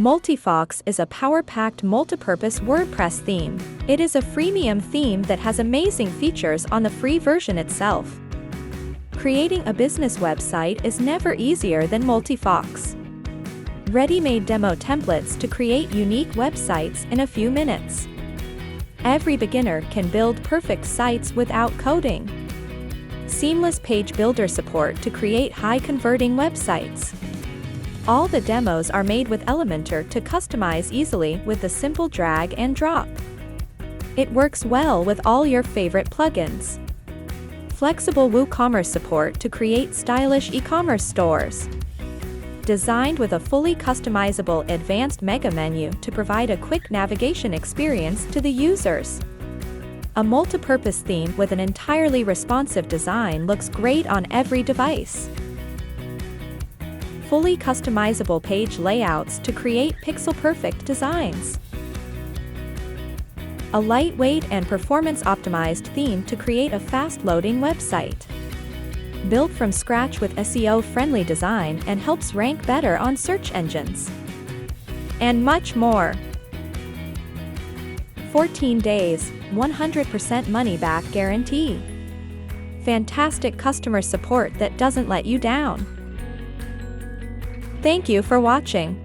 Multifox is a power-packed multipurpose WordPress theme. It is a freemium theme that has amazing features on the free version itself. Creating a business website is never easier than Multifox. Ready-made demo templates to create unique websites in a few minutes. Every beginner can build perfect sites without coding. Seamless page builder support to create high-converting websites. All the demos are made with Elementor to customize easily with a simple drag and drop. It works well with all your favorite plugins. Flexible WooCommerce support to create stylish e-commerce stores. Designed with a fully customizable advanced mega menu to provide a quick navigation experience to the users. A multi-purpose theme with an entirely responsive design looks great on every device. Fully customizable page layouts to create pixel-perfect designs. A lightweight and performance-optimized theme to create a fast-loading website. Built from scratch with SEO-friendly design and helps rank better on search engines. And much more. 14 days, 100% money-back guarantee. Fantastic customer support that doesn't let you down. Thank you for watching.